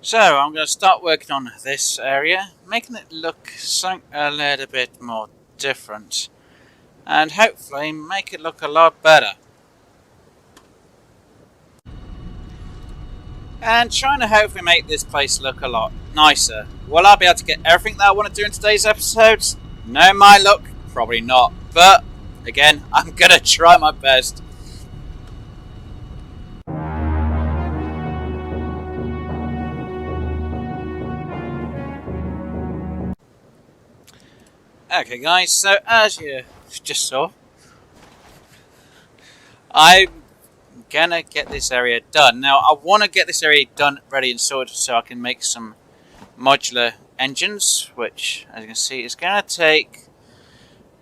So I'm going to start working on this area, making it look a little bit more different, and hopefully make it look a lot better. And trying to hopefully make this place look a lot nicer. Will I be able to get everything that I want to do in today's episodes? No, my luck, probably not. But again, I'm going to try my best. Okay guys, so as you just saw, I'm gonna get this area done. Now I want to get this area done, ready and sorted so I can make some modular engines, which as you can see is going to take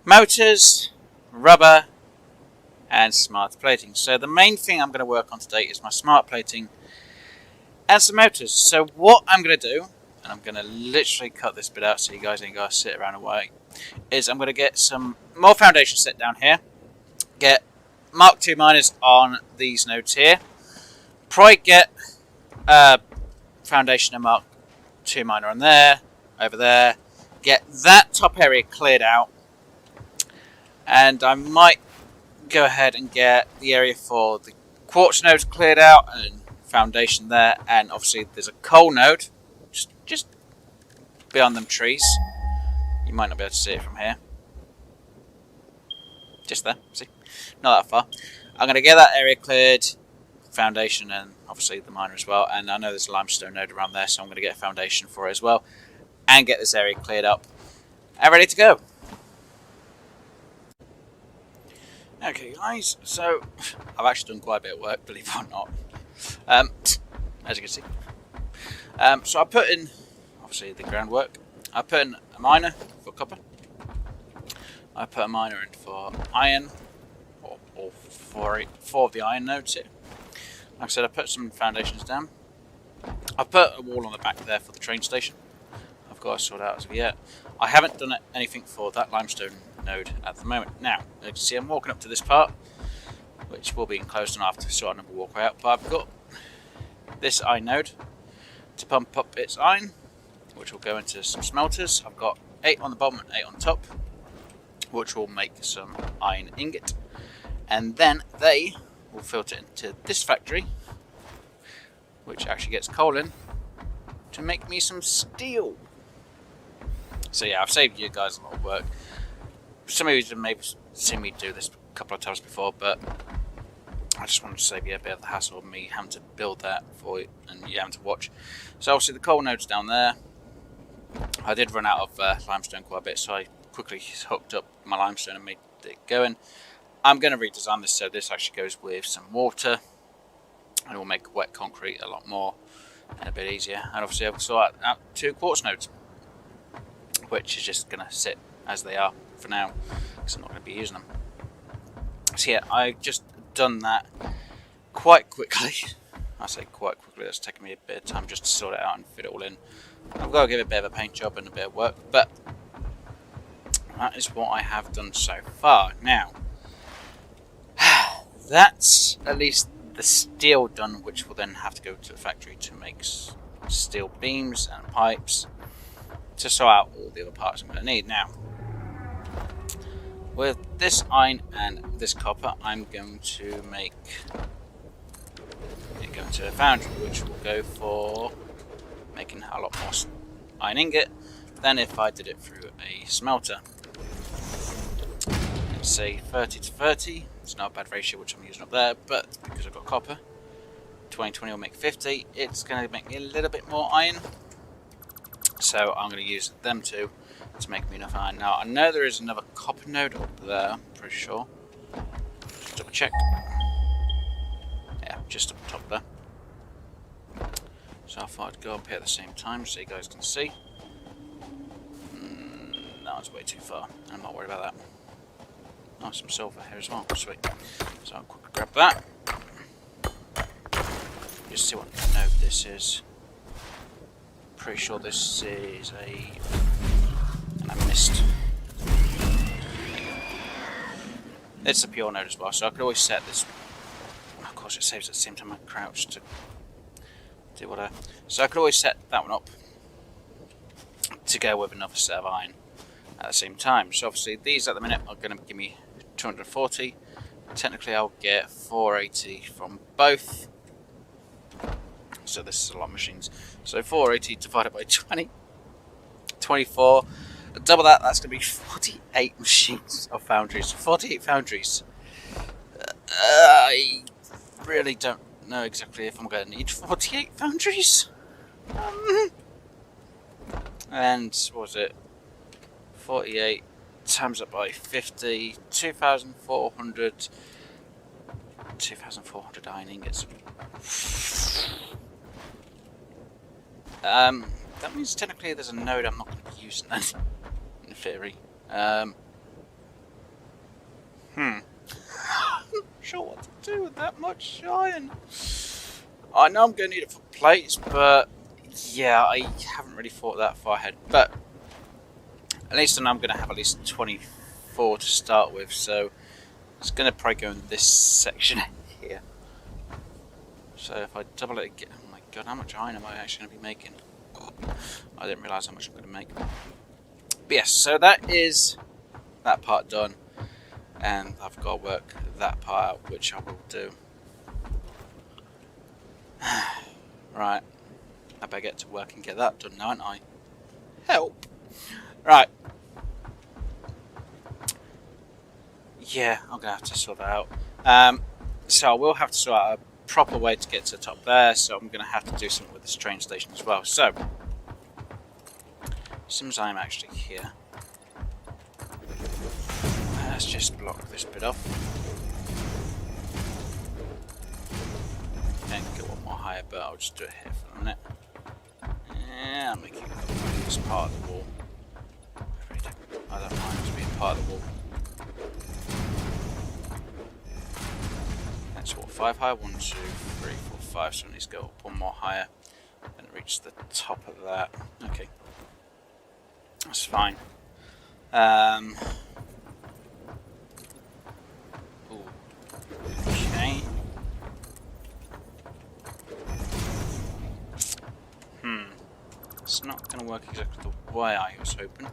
motors, rubber and smart plating. So the main thing I'm going to work on today is my smart plating and some motors. So what I'm going to do, and I'm going to literally cut this bit out so you guys ain't got to sit around and wait, is I'm going to get some more foundation set down here, get Mark II miners on these nodes here, probably get a foundation and Mark II miner on there, over there, get that top area cleared out, and I might go ahead and get the area for the quartz nodes cleared out and foundation there, and obviously there's a coal node just beyond them trees. You might not be able to see it from here. Just there, see? Not that far. I'm going to get that area cleared, foundation and obviously the miner as well, and I know there's a limestone node around there, so I'm going to get a foundation for it as well, and get this area cleared up and ready to go. Okay guys, so I've actually done quite a bit of work, believe it or not, as you can see. So I put in, obviously, the groundwork. I put in a miner for copper. I put a miner in for iron, or four of the iron nodes here. Like I said, I put some foundations down. I put a wall on the back there for the train station. I've got to sort out as of yet. I haven't done anything for that limestone node at the moment. Now, as you can see, I'm walking up to this part, which will be enclosed, and I have to sort another walkway out. But I've got this iron node to pump up its iron, which will go into some smelters. I've got 8 on the bottom and 8 on top, which will make some iron ingot, and then they will filter into this factory, which actually gets coal in to make me some steel. So yeah, I've saved you guys a lot of work. Some of you have maybe seen me do this a couple of times before, but I just wanted to save you a bit of the hassle of me having to build that for you and you having to watch. So obviously the coal node's down there. I did run out of limestone quite a bit, so I quickly hooked up my limestone and made it going. I'm going to redesign this so this actually goes with some water, and it will make wet concrete a lot more and a bit easier. And obviously I've sort out 2 quartz nodes, which is just going to sit as they are for now because I'm not going to be using them. So yeah, I've just done that quite quickly. I say quite quickly, that's taken me a bit of time just to sort it out and fit it all in. I've got to give it a bit of a paint job and a bit of work, but that is what I have done so far. Now, that's at least the steel done, which will then have to go to the factory to make steel beams and pipes to sort out all the other parts I'm going to need. Now, with this iron and this copper, I'm going to make it go into a foundry, which will go for making a lot more iron ingot than if I did it through a smelter. Let's say 30 to 30. It's not a bad ratio, which I'm using up there, but because I've got copper, 20 will make 50. It's going to make me a little bit more iron, so I'm going to use them two to make me enough iron. Now I know there is another copper node up there, I'm pretty sure. Just double check. Yeah, just up top there. So I thought I'd go up here at the same time so you guys can see. No, it's way too far. I'm not worried about that. Oh, some silver here as well. Sweet. So I'll quickly grab that. Just see what node this is. Pretty sure this is a... and I missed. It's a pure node as well, so I could always set this. Of course, it saves at the same time I crouch to do what so I could always set that one up to go with another set of iron at the same time. So obviously these at the minute are going to give me 240. Technically I'll get 480 from both. So this is a lot of machines. So 480 divided by 20, 24. Double that, that's going to be 48 machines of foundries. 48 foundries. I really don't know exactly if I'm going to need 48 foundries. And what was it? 48 times up by 50, 2,400 iron ingots. That means technically there's a node I'm not going to be using then, in theory. I'm not sure what to do with that much iron. I know I'm going to need it for plates, but yeah, I haven't really thought that far ahead. But at least I know I'm going to have at least 24 to start with, so it's going to probably go in this section here. So if I double it again, oh my god, how much iron am I actually going to be making? I didn't realise how much I'm going to make. But yes, so that is that part done, and I've got to work that part out, which I will do. Right, I better get to work and get that done now, aren't I? Help! Right. Yeah, I'm going to have to sort that out. So I will have to sort out a proper way to get to the top there, so I'm going to have to do something with this train station as well. So, since I'm actually here, let's just block this bit off. And get one more higher, but I'll just do it here for a minute. Yeah, I'm making this part of the wall. I don't mind it being part of the wall. That's what, 5 higher? 1, 2, 3, 4, 5. So it needs to go up one more higher and reach the top of that. Okay. That's fine. Ooh. Okay. It's not going to work exactly the way I was hoping.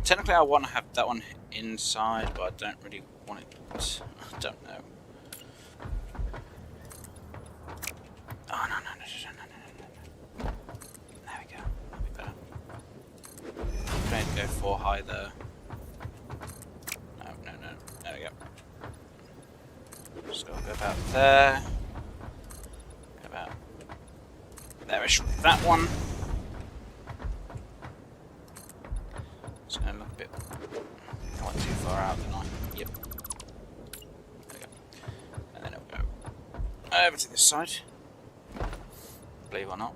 Technically I want to have that one inside, but I don't really want it. I don't know. Oh, no. There we go. That'll be better. I'm going to go 4 high there. No. There we go. Just got to go about there. Go about there-ish with that one. It's going to look a bit... I went too far out, didn't I? Yep. There we go. And then it'll go over to this side. Believe it or not.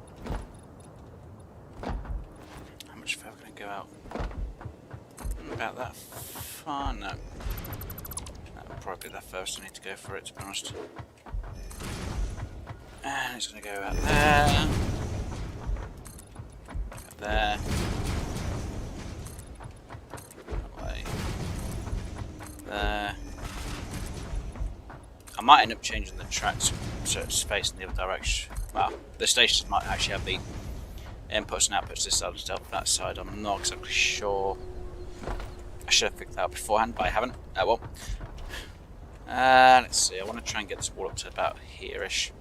How much further can I go out? About that far? No. That'll probably be the first I need to go for it, to be honest. And it's going to go out there. Out there. That way. There. I might end up changing the tracks so it's facing the other direction. Well, the stations might actually have the inputs and outputs this side instead of that side. I'm not exactly sure. I should have figured that out beforehand, but I haven't. Oh well. Let's see, I want to try and get this wall up to about here-ish.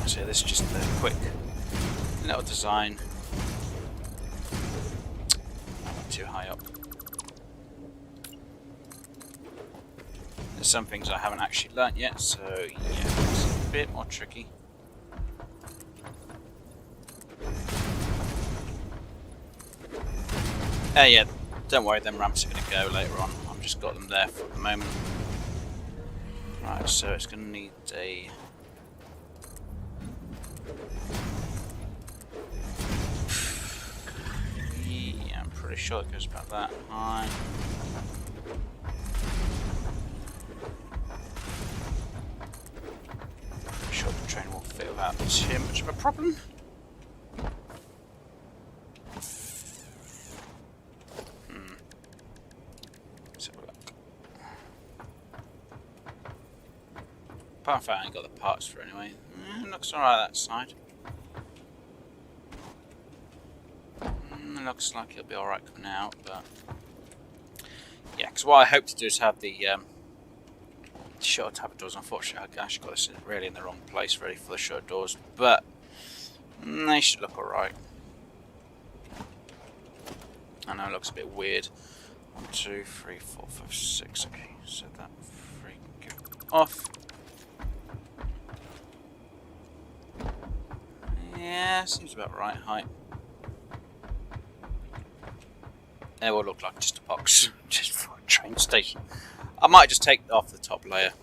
So this is just a quick little design. I went too high up. There's some things I haven't actually learnt yet, so yeah, it's a bit more tricky. Yeah, don't worry, them ramps are going to go later on. I've just got them there for the moment. Right, so it's going to need a... Yeah, I'm pretty sure it goes about that high. Pretty sure the train won't fit without too much of a problem. Let's have a look. Apart from that, I ain't got the parts for anyway. Looks alright that side. Looks like it'll be alright coming out, but yeah, because what I hope to do is have the shutter tab doors. Unfortunately, I actually got this really in the wrong place, ready for the shutter doors, but they should look alright. I know it looks a bit weird. 1, 2, 3, 4, 5, 6. Okay, set that freaking off. Yeah, seems about right height. It will look like just a box, just for a train station. I might just take off the top layer,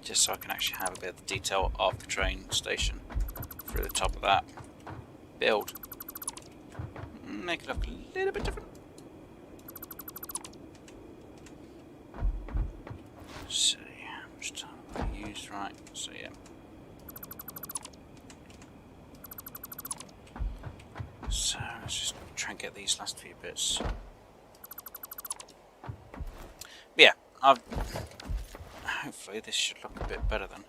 just so I can actually have a bit of the detail of the train station through the top of that build. Make it look a little bit different. So yeah, how much time have I used? Right, so yeah. So let's just try and get these last few bits. But yeah, hopefully this should look a bit better than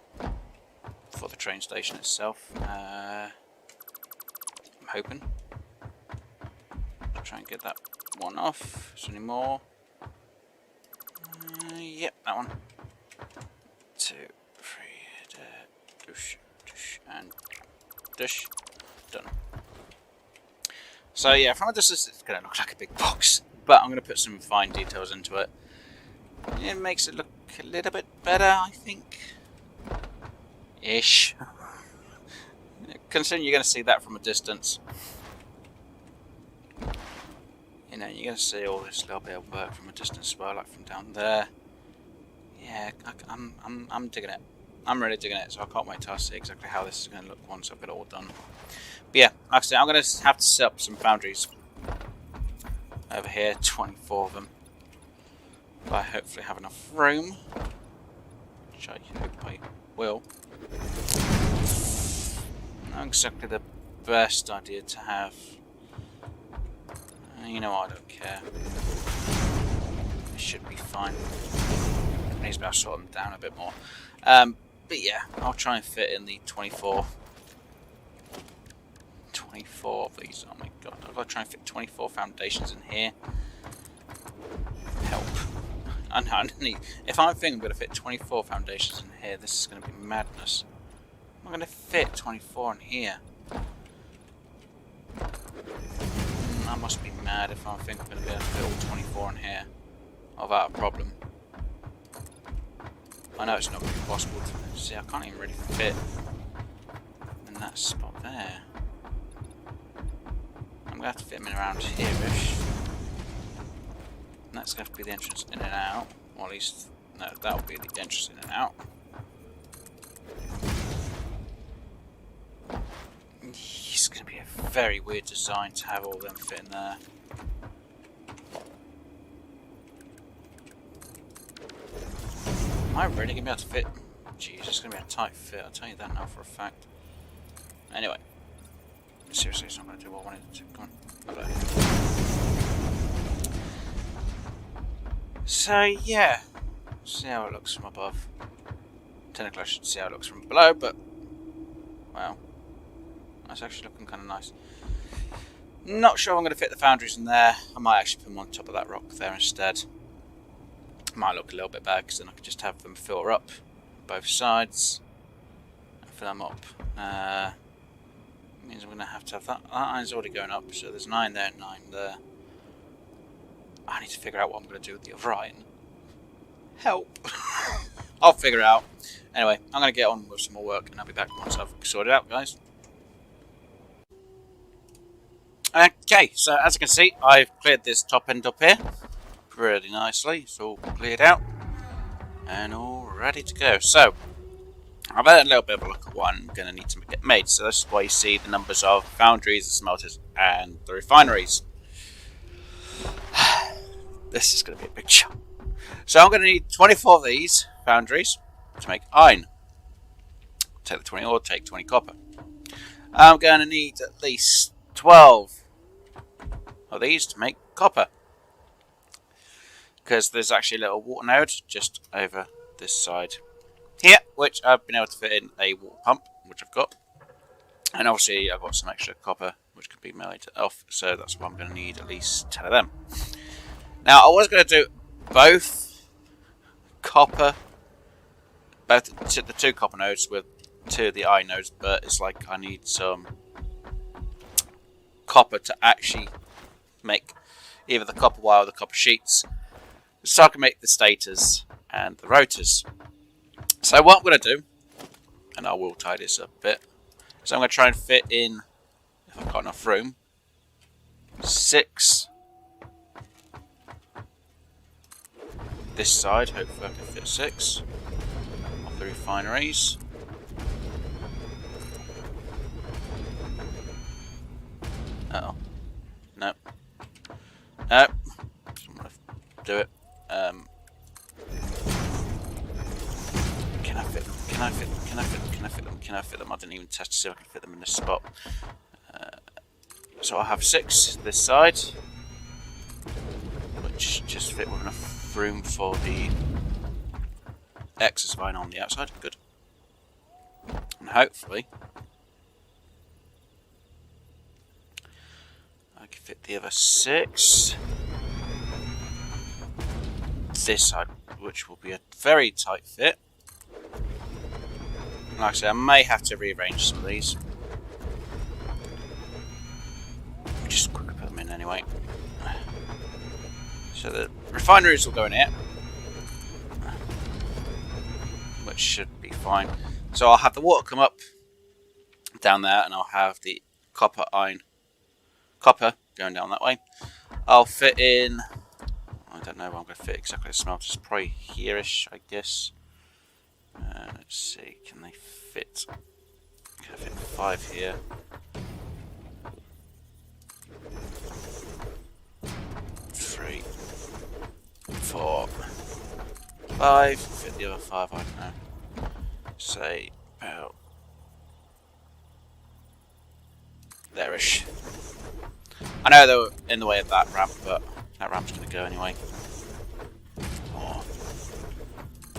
for the train station itself. I'm hoping. Try and get that one off. Is there any more? Yep, that one. 2, 3, dush, dush, and dush. Done. So yeah, from a distance it's going to look like a big box, but I'm going to put some fine details into it. It makes it look a little bit better, I think. Ish. Considering you're going to see that from a distance. You know, you're going to see all this little bit of work from a distance as well, like from down there. Yeah, I'm digging it. I'm really digging it, so I can't wait till I see exactly how this is going to look once I've got it all done. But yeah, like I said, I'm going to have to set up some foundries over here, 24 of them. But I hopefully have enough room, which I hope I will. Not exactly the best idea to have. You know what, I don't care. It should be fine. I need to sort them down a bit more. But yeah, I'll try and fit in the 24 of these. Oh my god, I've got to try and fit 24 foundations in here. Help. I know, if I think I'm going to fit 24 foundations in here, this is going to be madness. I'm going to fit 24 in here. I must be mad if I think I'm going to be able to fit all 24 in here without a problem. I know it's not going to be possible to see. I can't even really fit in that spot there. I'm going to have to fit them in around here-ish. And that's going to have to be the entrance in and out. Or at least, no, that'll be the entrance in and out. It's going to be a very weird design to have all of them fit in there. Am I really going to be able to fit? Jeez, it's going to be a tight fit, I'll tell you that now for a fact. Anyway. Seriously, it's not going to do what I wanted to. Come on. So, yeah. See how it looks from above. Technically, I should see how it looks from below, but... well... that's actually looking kind of nice. Not sure I'm going to fit the foundries in there. I might actually put them on top of that rock there instead. Might look a little bit bad, because then I can just have them fill up both sides. And fill them up. Means I'm going to have that. That iron's already going up, so there's 9 there and 9 there. I need to figure out what I'm going to do with the other iron. Help! I'll figure it out. Anyway, I'm going to get on with some more work, and I'll be back once I've sorted it out, guys. Okay, so as you can see, I've cleared this top end up here pretty nicely. It's all cleared out and all ready to go. So I've had a little bit of a look at what I'm going to need to get made. So this is why you see the numbers of foundries, the smelters, and the refineries. This is going to be a big job. So I'm going to need 24 of these foundries to make iron. Take the 20 ore, take 20 copper. I'm going to need at least 12 of these to make copper, because there's actually a little water node just over this side here, which I've been able to fit in a water pump, which I've got. And obviously I've got some extra copper, which could be melted off, so that's why I'm going to need at least 10 of them. Now, I was going to do both copper, both the 2 copper nodes with 2 of the iron nodes, but it's like I need some copper to actually make either the copper wire or the copper sheets, so I can make the stators and the rotors. So what I'm going to do, and I will tie this up a bit, so I'm going to try and fit in, if I've got enough room, 6 this side. Hopefully I can fit 6 of the refineries. Uh oh. No. No. I'm going to do it. Can I fit them? Can I fit them? Can I fit them? Can I fit them? Can I fit them? I didn't even test to see if I can fit them in this spot. So I have 6 this side, which just fit with enough room for the excess iron on the outside. Good. And hopefully I can fit the other 6 this side, which will be a very tight fit. Like I said, I may have to rearrange some of these. Just quickly put them in anyway. So the refineries will go in here, which should be fine. So I'll have the water come up down there, and I'll have the copper going down that way. I'll fit in, I don't know where I'm going to fit exactly the smelters, probably here-ish, I guess. Let's see, can I fit 5 here? 3, 4, 5, fit the other 5, I don't know. Say about there-ish. I know they were in the way of that ramp, but that ramp's going to go anyway. 4,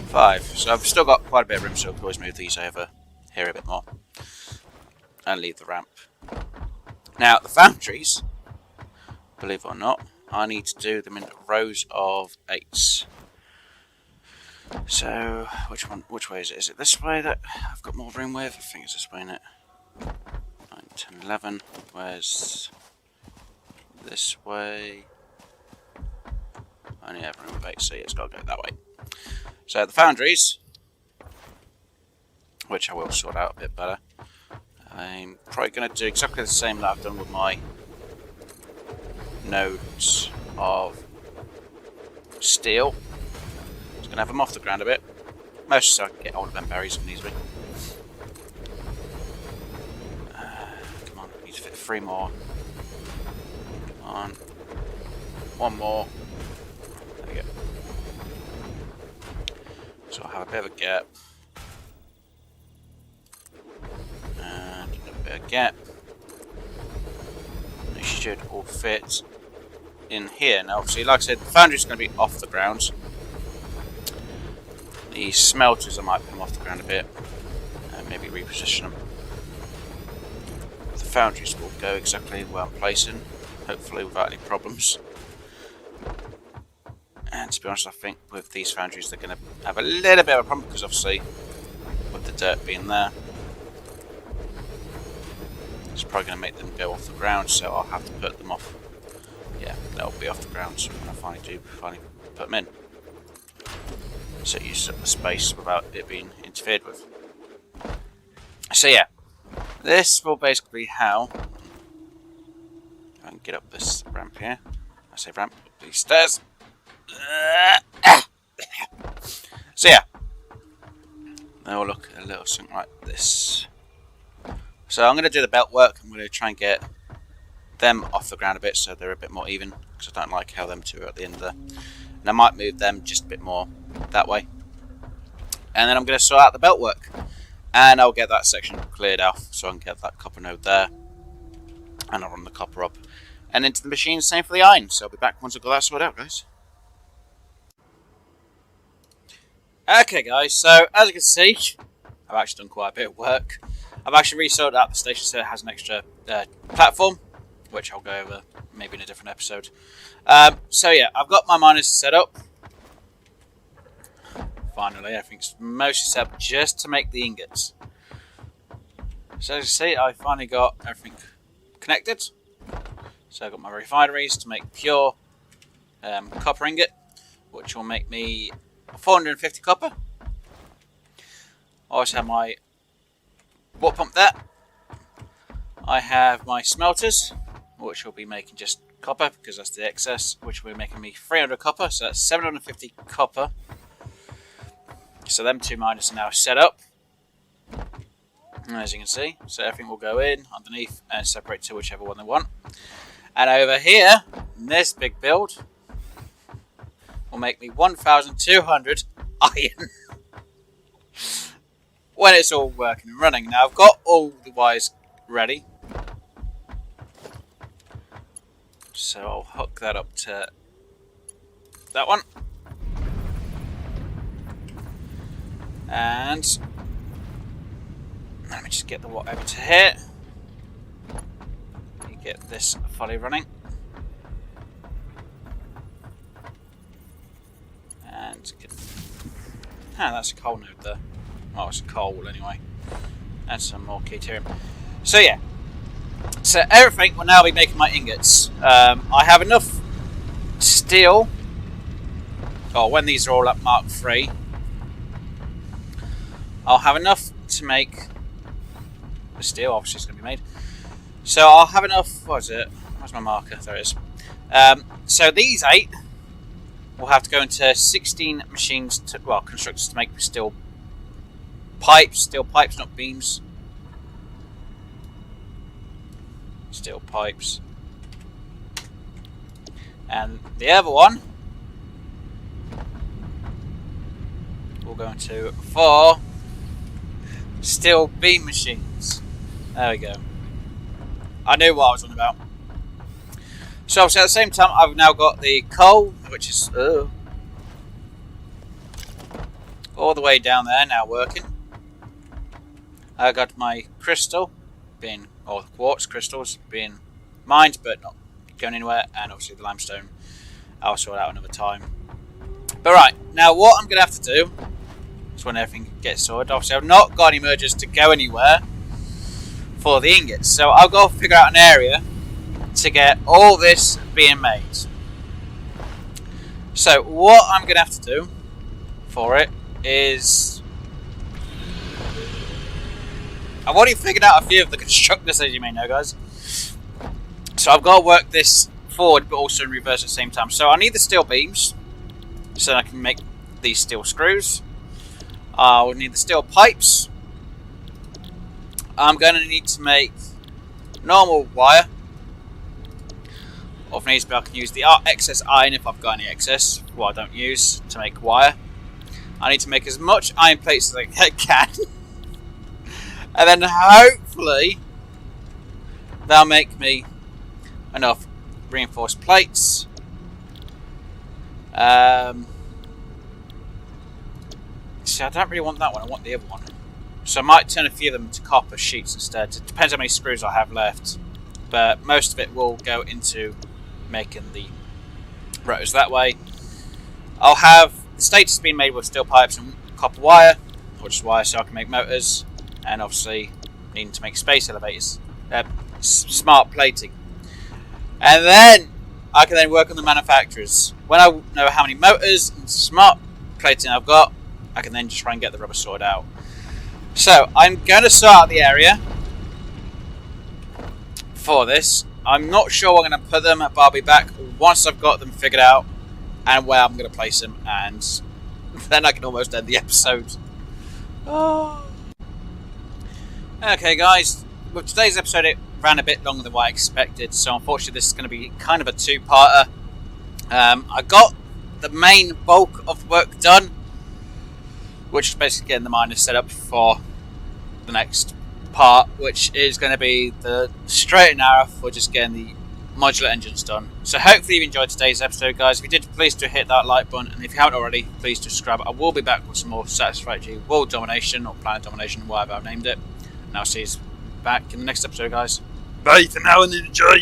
5. So I've still got quite a bit of room, so I can always move these over here a bit more and leave the ramp. Now the foundries, believe it or not, I need to do them in rows of 8s. So which way is it? Is it this way that I've got more room with? I think it's this way, isn't it? 9, 10, 11. Where's this way? I only have room with 8, so yeah, it's got to go that way. So the foundries, which I will sort out a bit better, I'm probably going to do exactly the same that I've done with my nodes of steel. Just going to have them off the ground a bit, mostly so I can get hold of them berries easily. Come on, I need to fit 3 more. Come on. 1 more. There we go. So I'll have a bit of a gap. And a bit of a gap. They should all fit in here. Now obviously, like I said, the foundry's going to be off the ground. The smelters I might come off the ground a bit and maybe reposition them. The foundries will go exactly where I'm placing, hopefully without any problems. And to be honest, I think with these foundries they're going to have a little bit of a problem, because obviously with the dirt being there, it's probably going to make them go off the ground, so I'll have to put them off. Yeah, they'll be off the ground when I finally put them in. So it uses up the space without it being interfered with. So yeah, this will basically be how I can get up this ramp here. I say ramp, up these stairs. So yeah, they will look a little something like this. So I'm going to do the belt work. I'm going to try and get them off the ground a bit so they're a bit more even, because I don't like how them two are at the end of there. And I might move them just a bit more that way. And then I'm going to sort out the belt work, and I'll get that section cleared off so I can get that copper node there, and I'll run the copper up and into the machine. Same for the iron. So I'll be back once I've got that sorted out, guys. Okay guys, so as you can see, I've actually done quite a bit of work. I've actually resorted out the station so it has an extra platform, which I'll go over maybe in a different episode. So yeah, I've got my miners set up. Finally, everything's mostly set up just to make the ingots. So as you see, I finally got everything connected. So I've got my refineries to make pure copper ingot, which will make me 450 copper. I also have my water pump there. I have my smelters, which will be making just copper because that's the excess, which will be making me 300 copper, so that's 750 copper. So them two miners are now set up, as you can see. So everything will go in underneath and separate to whichever one they want. And over here, this big build will make me 1,200 iron when it's all working and running. Now I've got all the wires ready, so I'll hook that up to that one, and let me just get the watt over to here. You get this fully running. And get... that's a coal node there. Oh, it's coal anyway. And some more deuterium. So yeah. So everything will now be making my ingots. I have enough steel. Oh, when these are all up Mark III, I'll have enough to make the steel. Obviously, it's going to be made. So I'll have enough. What is it? Where's my marker? There it is. So these 8 will have to go into 16 machines, constructors to make steel pipes, not beams. Steel pipes. And the other one will go into 4 steel beam machines. There we go. I knew what I was on about. So obviously at the same time, I've now got the coal, which is all the way down there now working. I got my crystal, or quartz crystals being mined but not going anywhere, and obviously the limestone I'll sort out another time. But right, now what I'm going to have to do is when everything gets sorted, obviously I've not got any mergers to go anywhere for the ingots, so I'll go figure out an area to get all this being made. So what I'm going to have to do for it is, I've already figured out a few of the constructors, as you may know, guys. So I've got to work this forward but also in reverse at the same time. So I need the steel beams so I can make these steel screws. I'll need the steel pipes. I'm going to need to make normal wire. Or if needs be, I can use the excess iron if I've got any excess, what I don't use, to make wire. I need to make as much iron plates as I can. And then hopefully they'll make me enough reinforced plates. See, I don't really want that one, I want the other one. So I might turn a few of them to copper sheets instead. It depends how many screws I have left. But most of it will go into making the rotors that way. I'll have the status being made with steel pipes and copper wire, or just wire so I can make motors, and obviously needing to make space elevators, smart plating. And then I can then work on the manufacturers. When I know how many motors and smart plating I've got, I can then just try and get the rubber sorted out. So I'm going to sort out the area for this. I'm not sure where I'm going to put them, but I'll be back once I've got them figured out and where I'm going to place them, and then I can almost end the episode. Oh. Okay guys, with today's episode it ran a bit longer than what I expected, so unfortunately this is going to be kind of a two-parter. I got the main bulk of the work done, which is basically getting the miners set up for the next part, which is going to be the straight and narrow for just getting the modular engine's done. So hopefully you enjoyed today's episode, guys. If you did, please do hit that like button, and if you haven't already, please do subscribe. I will be back with some more Satisfactory World Domination or Planet Domination, whatever I've named it. And I'll see you back in the next episode, guys. Bye for now and enjoy.